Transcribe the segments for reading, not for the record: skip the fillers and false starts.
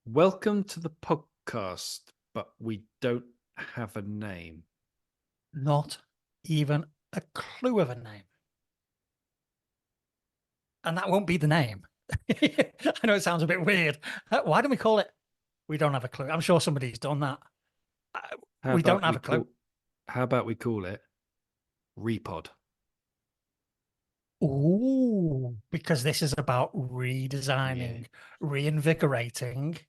Welcome to the podcast, but we don't have a name. Not even a clue of a name. And that won't be the name. I know it sounds a bit weird. Why don't we call it? We don't have a clue. I'm sure somebody's done that. How We don't about have we a clue. how about we call it Repod? Ooh, because this is about Yeah. redesigning, reinvigorating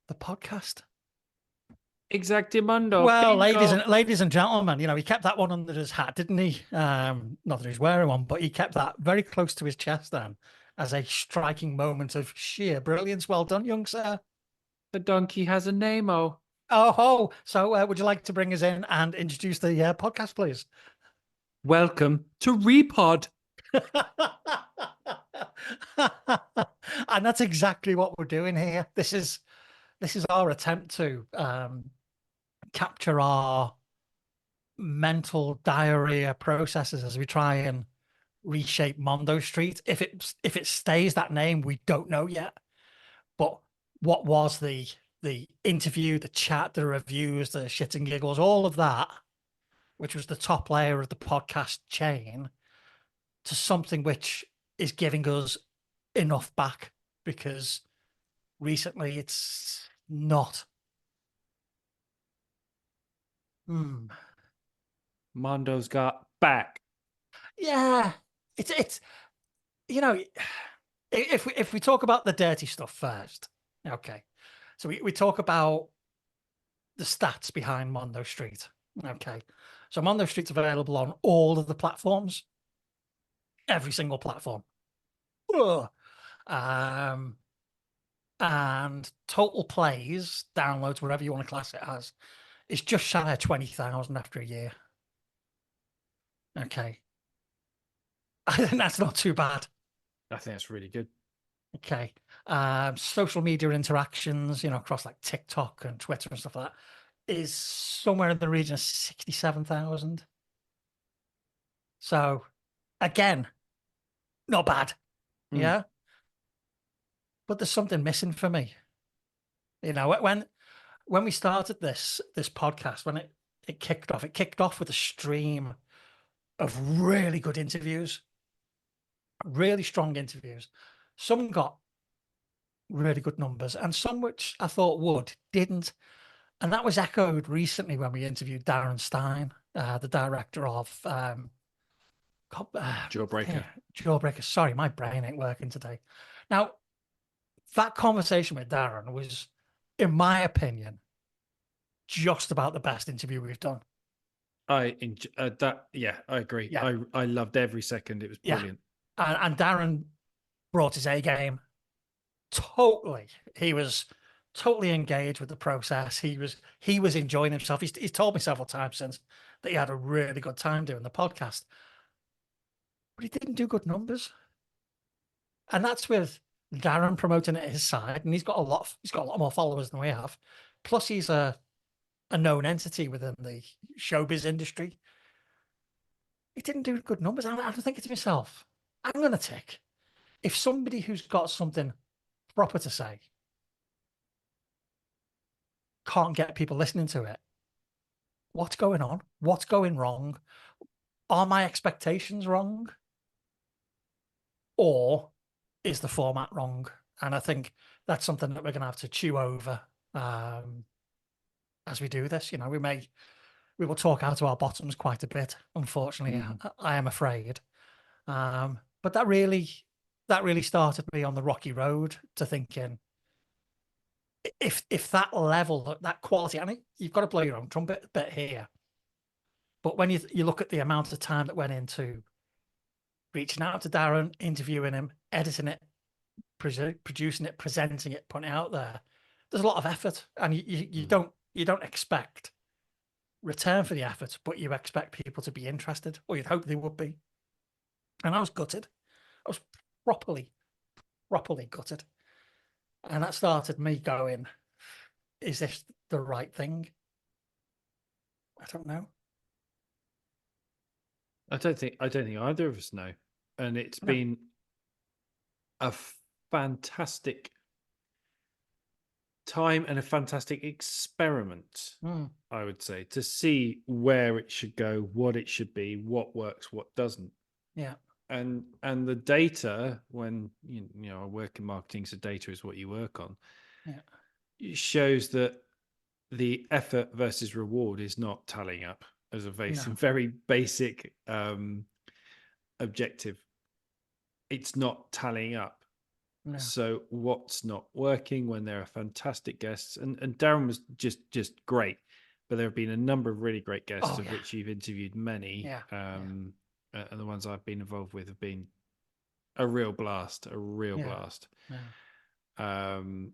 the podcast. Exactamundo, Well, bingo. ladies and gentlemen, he kept that one under his hat, didn't he? Not that he's wearing one, but he kept that very close to his chest then, as a striking moment of sheer brilliance. Well done, young sir. The donkey has a name-o. Oh, ho. So, would you like to bring us in and introduce the podcast, please? Welcome to Repod. And that's exactly what we're doing here. This is our attempt to capture our mental diarrhea processes as we try and reshape Mondo Street. If it stays that name, we don't know yet. But what was the interview, the chat, the reviews, the shits and giggles, all of that, which was the top layer of the podcast chain, to something which is giving us enough back, because recently it's not. Hmm. Mondo's got back. Yeah, it's if we talk about the dirty stuff first, okay. So we talk about the stats behind Mondo Street. Okay. So Mondo Street's available on all of the platforms, every single platform. Ugh. Um, and total plays, downloads, whatever you want to class it as, is just shy of 20,000 after a year. Okay. I think that's not too bad. I think that's really good. Okay. Social media interactions, across like TikTok and Twitter and stuff like that, is somewhere in the region of 67,000. So again, not bad. Mm. Yeah. But there's something missing for me. When we started this podcast, when it kicked off with a stream of really good interviews, really strong interviews. Some got really good numbers, and some which I thought didn't. And that was echoed recently when we interviewed Darren Stein, the director of Jawbreaker. Jawbreaker. Sorry, my brain ain't working today. Now, that conversation with Darren was, in my opinion, just about the best interview we've done. I enjoy that. Yeah, I agree. Yeah, I loved every second. It was yeah. brilliant. And Darren brought his A game totally. He was totally engaged with the process. He was enjoying himself. He's told me several times since that he had a really good time doing the podcast, but he didn't do good numbers. And that's with Darren promoting it his side, and he's got a lot more followers than we have. Plus, he's a known entity within the showbiz industry. He didn't do good numbers. I'm thinking to myself, I'm going to tick. If somebody who's got something proper to say can't get people listening to it, what's going on? What's going wrong? Are my expectations wrong? Or is the format wrong? And I think that's something that we're going to have to chew over as we do this. We will talk out of our bottoms quite a bit, unfortunately. I am afraid. But that really started me on the rocky road to thinking, if that level, that quality, I mean, you've got to blow your own trumpet a bit here. But when you look at the amount of time that went into reaching out to Darren, interviewing him, editing it, producing it, presenting it, putting it out there, there's a lot of effort, and you don't expect return for the effort, but you expect people to be interested, or you'd hope they would be. And I was gutted. I was properly gutted, and that started me going, "Is this the right thing?" I don't know. I don't think either of us know. And it's No. been a fantastic time and a fantastic experiment, Mm, I would say, to see where it should go, what it should be, what works, what doesn't. yeah, And the data, when I work in marketing, so data is what you work on, yeah, it shows that the effort versus reward is not tallying up as a very no, very basic objective. It's not tallying up. no, So what's not working when there are fantastic guests, and Darren was just great, but there have been a number of really great guests oh of yeah, which you've interviewed many, yeah, yeah, and the ones I've been involved with have been a real blast, a real yeah, blast. yeah, um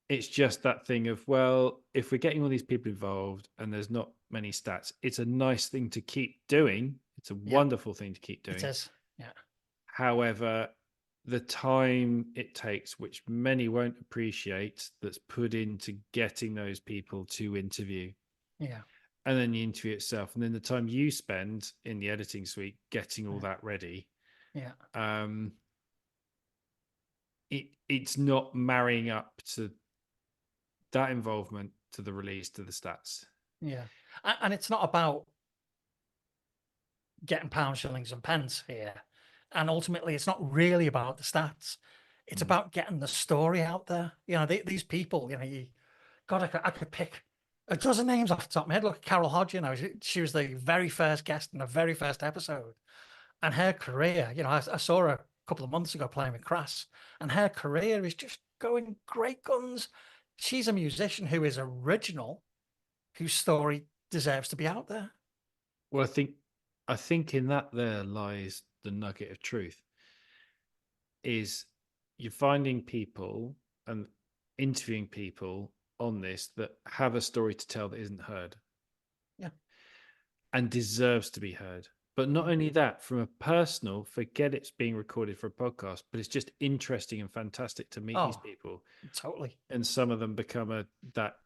it's just that thing of, well, if we're getting all these people involved and there's not many stats, it's a nice thing to keep doing, it's a yeah, wonderful thing to keep it doing. is, yeah, However, the time it takes, which many won't appreciate, that's put into getting those people to interview, yeah, and then the interview itself, and then the time you spend in the editing suite getting all yeah, that ready, yeah, um, it's not marrying up to that involvement, to the release, to the stats. yeah. And it's not about getting pounds, shillings, and pence here. And ultimately, it's not really about the stats. It's Mm. about getting the story out there. These people, God, I could pick a dozen names off the top of my head. Look at Carol Hodge, she was the very first guest in the very first episode. And her career, I saw her a couple of months ago playing with Crass, and her career is just going great guns. She's a musician who is original, whose story deserves to be out there. Well, I think in that there lies the nugget of truth. Is you're finding people and interviewing people on this that have a story to tell that isn't heard Yeah. and deserves to be heard. But not only that, from a personal, forget it's being recorded for a podcast, but it's just interesting and fantastic to meet these Oh, people. totally. And some of them become that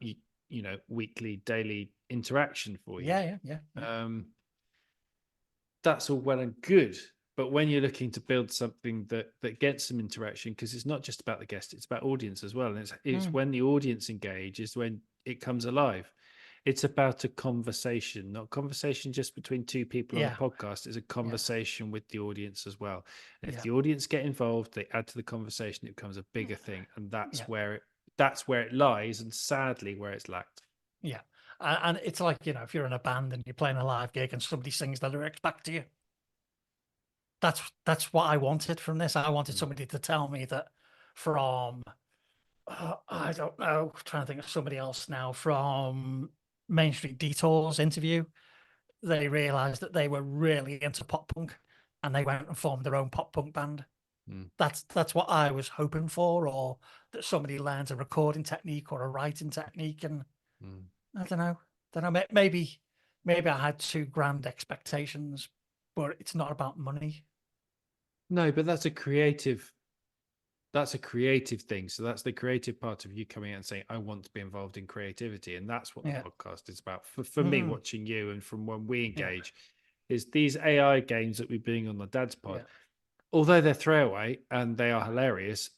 weekly, daily interaction for you. Yeah, yeah, yeah, yeah. That's all well and good, but when you're looking to build something that gets some interaction, because it's not just about the guest, it's about audience as well, and it's Mm, when the audience engage is when it comes alive. It's about a conversation, not conversation just between two people on a yeah, podcast. It's a yeah, conversation with the audience as well. And if yeah, the audience get involved, they add to the conversation, it becomes a bigger thing, and yeah, that's where it lies, and sadly where it's lacked. yeah. And it's like, if you're in a band and you're playing a live gig and somebody sings the lyrics back to you, that's what I wanted from this. I wanted Mm. somebody to tell me that from, I don't know, trying to think of somebody else now, from Main Street Detours interview, they realized that they were really into pop punk and they went and formed their own pop punk band. Mm. That's what I was hoping for, or that somebody learns a recording technique or a writing technique. And Mm. I don't know, maybe I had too grand expectations, but it's not about money. No, but that's a creative thing. So that's the creative part of you coming out and saying, I want to be involved in creativity. And that's what the Yeah. podcast is about. For me, Mm, watching you and from when we yeah. engage, is these AI games that we're doing on the Dad's Pod, Yeah. although they're throwaway and they are hilarious,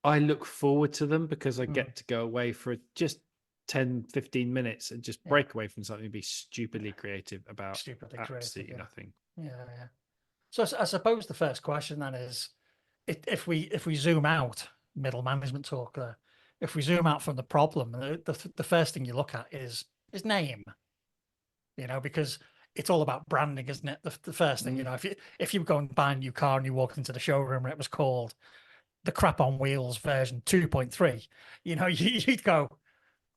I look forward to them because I Mm, get to go away for just 10, 15 minutes and just yeah. break away from something and be stupidly creative about Stupidly creative. absolutely Yeah. nothing. Yeah. Yeah. So I suppose the first question then is, if we zoom out, middle management talk there, if we zoom out from the problem, the first thing you look at is name, because it's all about branding, isn't it? The first thing, Mm. if you go and buy a new car and you walked into the showroom and it was called the crap on wheels version 2.3, you'd go,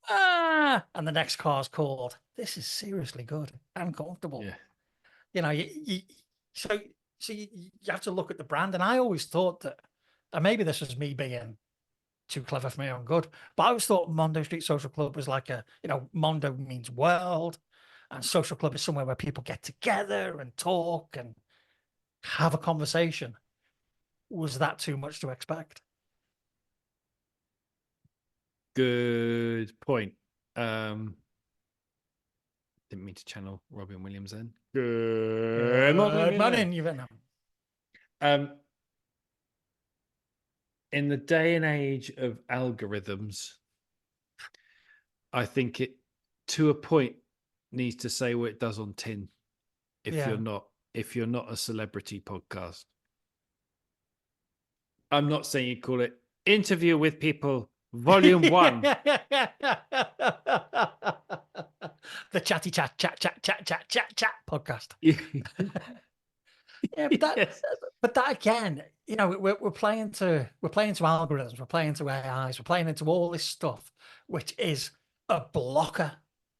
and the next car's called, this is seriously good and comfortable. Yeah. You so you have to look at the brand. And I always thought that, and maybe this was me being too clever for my own good, but I always thought Mondo Street Social Club was like Mondo means world, and social club is somewhere where people get together and talk and have a conversation. Was that too much to expect? Good point. Didn't mean to channel Robin Williams then. Good morning, Good everyone. morning, you know. Um, in the day and age of algorithms, I think it, to a point, needs to say what it does on tin. If you're not a celebrity podcast, I'm not saying you call it Interview with People Volume 1. The chatty chat podcast. Yeah, Yes. but that again, you know, we're playing to algorithms, we're playing to AIs, we're playing into all this stuff, which is a blocker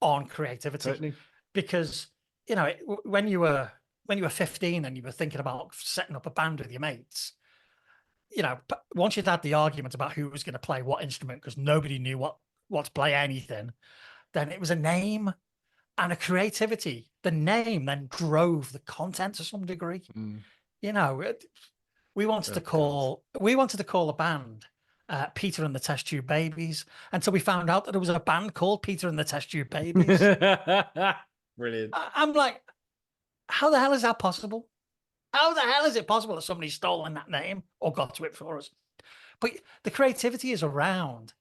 on creativity. Totally. Because, you know, when you were 15 and you were thinking about setting up a band with your mates, you know, once you'd had the argument about who was going to play what instrument because nobody knew what to play anything, then it was a name and a creativity. The name then drove the content to some degree. You know, we wanted to call a band Peter and the Test Tube Babies until we found out that there was a band called Peter and the Test Tube Babies. Brilliant. I'm like, how the hell is that possible? How the hell is it possible that somebody's stolen that name or got to it for us? But the creativity is around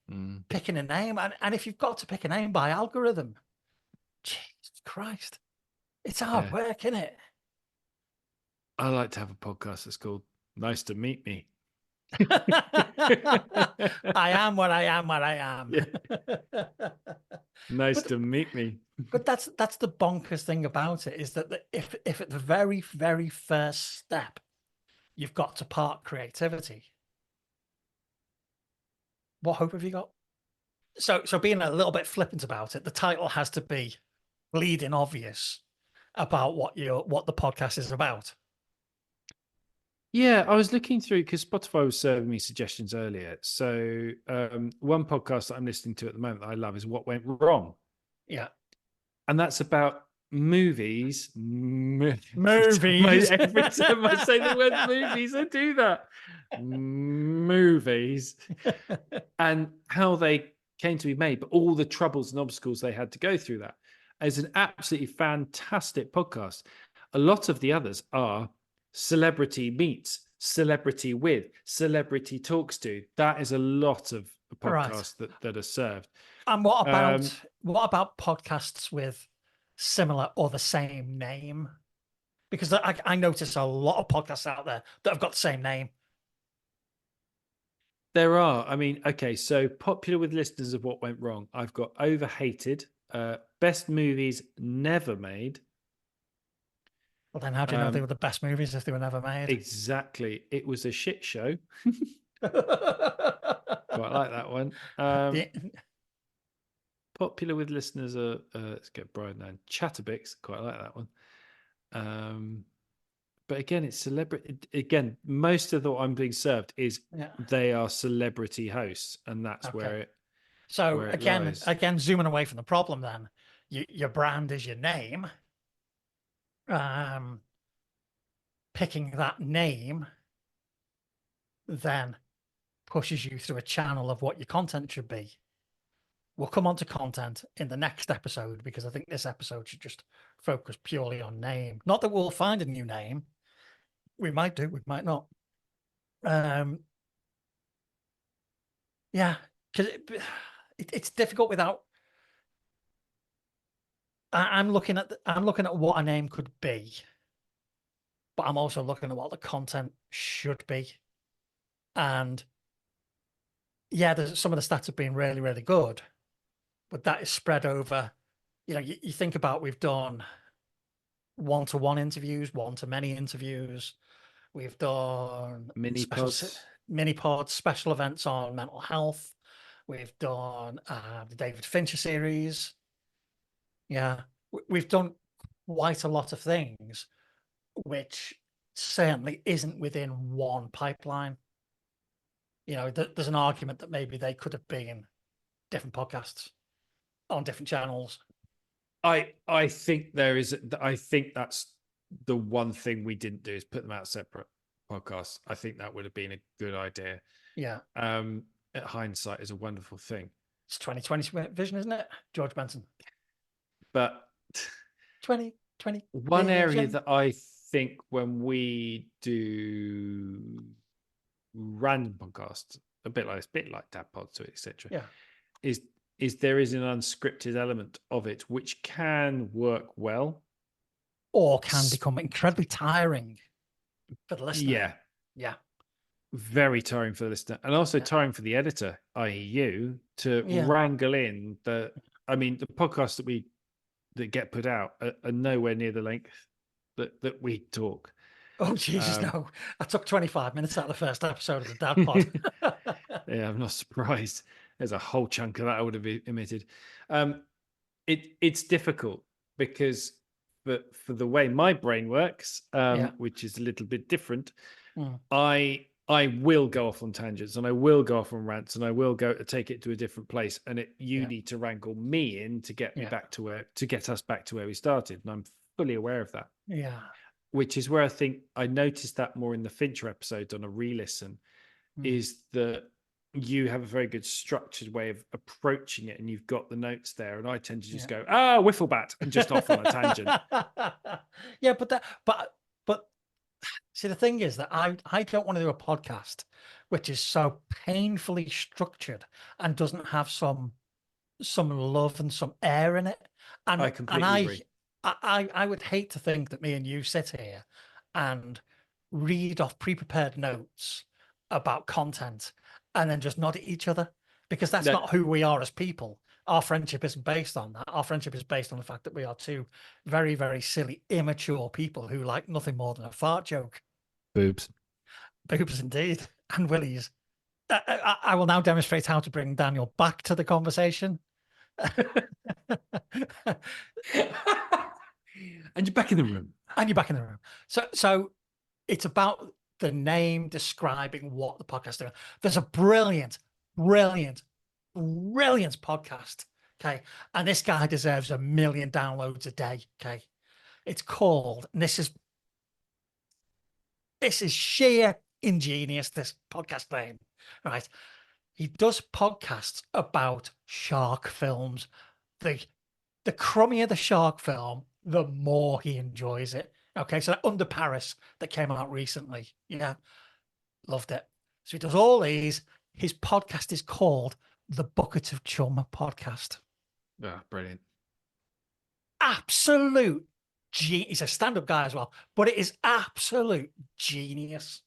picking a name. And if you've got to pick a name by algorithm, Jesus Christ, it's hard work, isn't it? I like to have a podcast that's called Nice to Meet Me. I am what I am, what I am. Yeah. Nice to meet me. But that's the bonkers thing about it, is that if at the very, very first step, you've got to part creativity, what hope have you got? So being a little bit flippant about it, the title has to be bleeding obvious about what the podcast is about. Yeah, I was looking through because Spotify was serving me suggestions earlier. So one podcast that I'm listening to at the moment that I love is What Went Wrong. Yeah. And that's about movies. Movies. Every time I say the word movies, I do that. Movies. And how they came to be made, but all the troubles and obstacles they had to go through that. It's an absolutely fantastic podcast. A lot of the others are celebrity meets, celebrity with, celebrity talks to. That is a lot of podcasts that are served. And what about podcasts with similar or the same name? Because I notice a lot of podcasts out there that have got the same name. There are. I mean, okay, so popular with listeners of What Went Wrong. I've got Overhated, Best Movies Never Made. Well, then how do you know they were the best movies if they were never made? Exactly. It was a shit show. Quite like that one. Popular with listeners are, let's get Brian down. Chatterbix. Quite like that one. But again, it's celebrity. Again, most of what I'm being served is they are celebrity hosts, and that's where it. So where it again, zooming away from the problem, then your brand is your name. Picking that name then pushes you through a channel of what your content should be. We'll come on to content in the next episode, because I think this episode should just focus purely on name. Not that we'll find a new name. We might do, we might not. Yeah, because it's difficult without. I'm looking at what a name could be, but I'm also looking at what the content should be. And yeah, there's some of the stats have been really, really good, but that is spread over. You know, you think about, we've done one-to-one interviews, one-to-many interviews. We've done mini pods, special events on mental health. We've done the David Fincher series. Yeah, we've done quite a lot of things, which certainly isn't within one pipeline. You know, there's an argument that maybe they could have been different podcasts on different channels. I think there is. I think that's the one thing we didn't do, is put them out separate podcasts. I think that would have been a good idea. Yeah. Hindsight is a wonderful thing. It's 2020 vision, isn't it? George Benson. But 2020. One area that I think when we do random podcasts, a bit like Dad Pods, etc., is is there is an unscripted element of it which can work well, or can become incredibly tiring for the listener. Yeah, Yeah. very tiring for the listener, and also tiring for the editor, i.e., you, to wrangle in the. I mean, the podcasts that get put out are nowhere near the length that we talk. Oh, Jesus, no. I took 25 minutes out of the first episode of the Dad Pod. Yeah, I'm not surprised. There's a whole chunk of that I would have omitted. It's difficult because for the way my brain works, which is a little bit different, I will go off on tangents and I will go off on rants and I will go take it to a different place. And you need to wrangle me in to get me back to get us back to where we started. And I'm fully aware of that. Yeah. Which is where I think I noticed that more in the Fincher episode on a re-listen, is that you have a very good structured way of approaching it and you've got the notes there. And I tend to just go, wiffle bat, and just off on a tangent. Yeah, but see, the thing is that I don't want to do a podcast which is so painfully structured and doesn't have some love and some air in it. And I completely agree. I would hate to think that me and you sit here and read off pre-prepared notes about content and then just nod at each other, because that's not who we are as people. Our friendship isn't based on that. Our friendship is based on the fact that we are two very, very silly, immature people who like nothing more than a fart joke. Boobs indeed, and willies. I will now demonstrate how to bring Daniel back to the conversation. And you're back in the room. So it's about the name describing what the podcast is. There's a brilliant podcast. Okay. And this guy deserves 1 million downloads a day. Okay. It's called, and this is sheer ingenious, this podcast name, right? He does podcasts about shark films. The crummier the shark film, the more he enjoys it. Okay, so Under Paris that came out recently. Yeah, loved it. So he does all these. His podcast is called the Bucket of Chum Podcast. Yeah, brilliant. Absolute he's a stand-up guy as well, but it is absolute genius.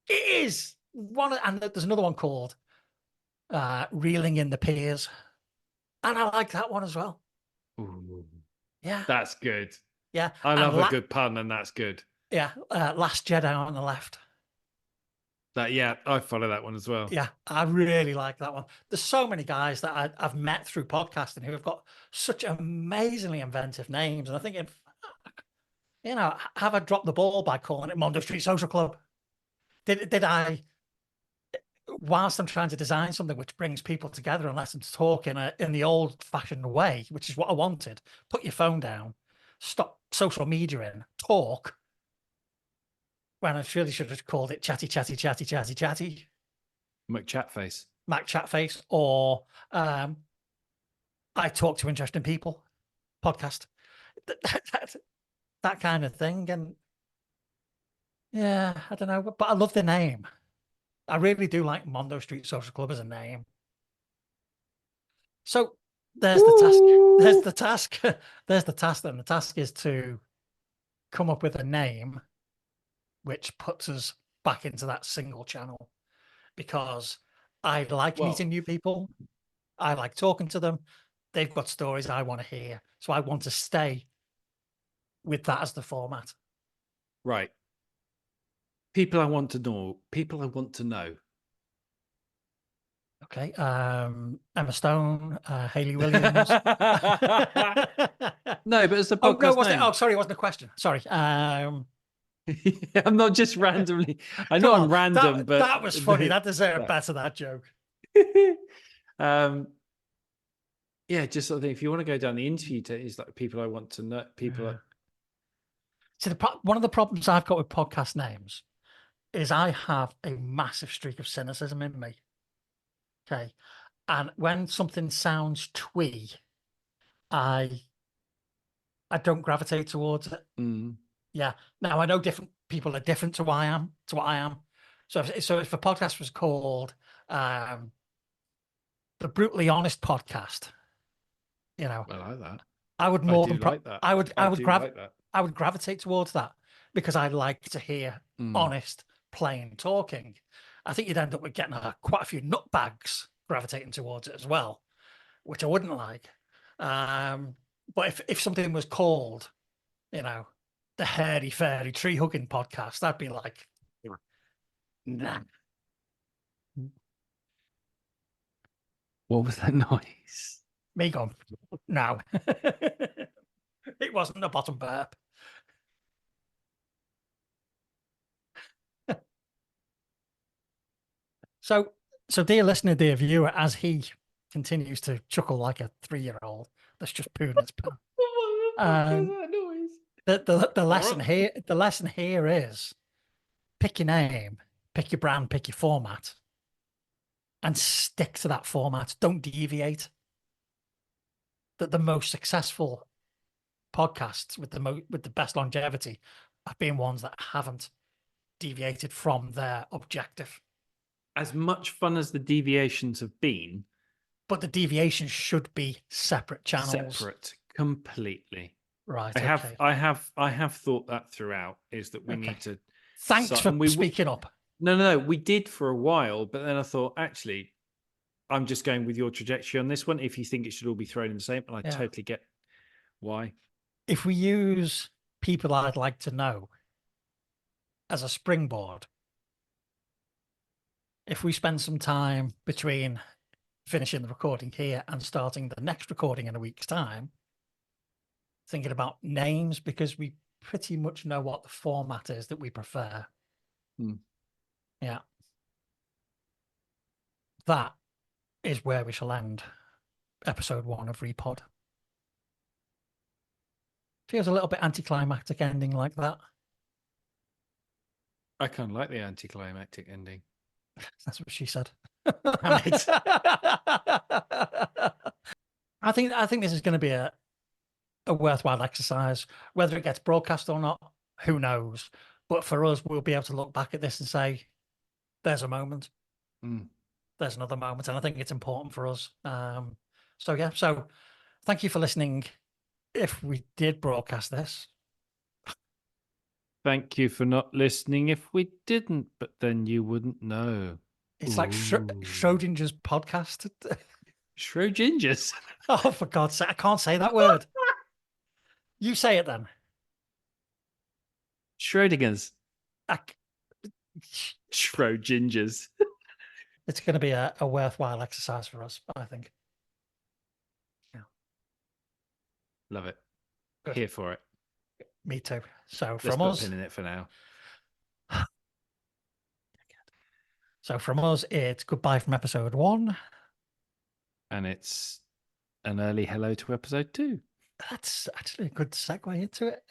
It is and there's another one called Reeling in the Piers, and I like that one as well. Ooh, yeah, that's good. Yeah, I love a good pun, and that's good. Yeah, Last Jedi on the left. I follow that one as well. Yeah, I really like that one. There's so many guys that I've met through podcasting who have got such amazingly inventive names, and I'm thinking, have I dropped the ball by calling it Mondo Street Social Club? Did I, whilst I'm trying to design something which brings people together and lets them talk in the old-fashioned way, which is what I wanted, put your phone down, stop social media in, talk, when I really should have called it chatty. McChatface. Mac Chatface, or I Talk to Interesting People podcast. That kind of thing. And yeah, I don't know, but I love the name. I really do like Mondo Street Social Club as a name. So there's the task. There's the task. There's the task. Then the task is to come up with a name which puts us back into that single channel, because I like meeting new people. I like talking to them. They've got stories I want to hear. So I want to stay with that as the format. Right. People I want to know. Okay. Emma Stone, Hayley Williams. No, but it's a podcast name. Sorry, it wasn't a question. Sorry. I'm not just randomly. I know I'm random, but that was funny. That deserved better, that joke. Yeah, just sort of thing. If you want to go down the interview, it's like people I want to know. So one of the problems I've got with podcast names is I have a massive streak of cynicism in me. Okay, and when something sounds twee, I don't gravitate towards it. Yeah. Now I know different people are different to what I am. So if a podcast was called The the brutally honest podcast. You know, I like that. I would I more do than like that. I would I do like that. I would gravitate towards that because I like to hear Mm. honest, plain talking. I think you'd end up with getting quite a few nutbags gravitating towards it as well, which I wouldn't like. But if something was called, you know, the hairy fairy tree hugging podcast, I'd be like, nah. What was that noise? Me gone. No. It wasn't a bottom burp. So, dear listener, dear viewer, as he continues to chuckle like a 3-year-old that's just pooing its pants. That noise? The lesson here is pick your name, pick your brand, pick your format, and stick to that format. Don't deviate. That the most successful podcasts with the best longevity have been ones that haven't deviated from their objective. As much fun as the deviations have been, but the deviations should be separate channels. Separate, completely. Right. I have thought that throughout. Is that we need to. Thanks for speaking up. No, we did for a while, but then I thought, actually, I'm just going with your trajectory on this one. If you think it should all be thrown in the same, and I totally get why. If we use people I'd like to know as a springboard, if we spend some time between finishing the recording here and starting the next recording in a week's time, thinking about names, because we pretty much know what the format is that we prefer. Yeah. That is where we shall end episode 1 of Repod. Feels a little bit anticlimactic ending like that. I kind of like the anticlimactic ending. That's what she said. I think this is going to be a worthwhile exercise. Whether it gets broadcast or not, who knows? But for us, we'll be able to look back at this and say, there's a moment. There's another moment. And I think it's important for us. So thank you for listening. If we did broadcast this. Thank you for not listening if we didn't, but then you wouldn't know. It's like Schrodinger's podcast. Schrodinger's? Oh, for God's sake, I can't say that word. You say it then. Schrodinger's. Schrodinger's. It's going to be a worthwhile exercise for us, I think. Yeah. Love it. Good. Here for it. Me too. So from us, put a pin in it for now. So from us, it's goodbye from episode 1, and it's an early hello to episode 2. That's actually a good segue into it.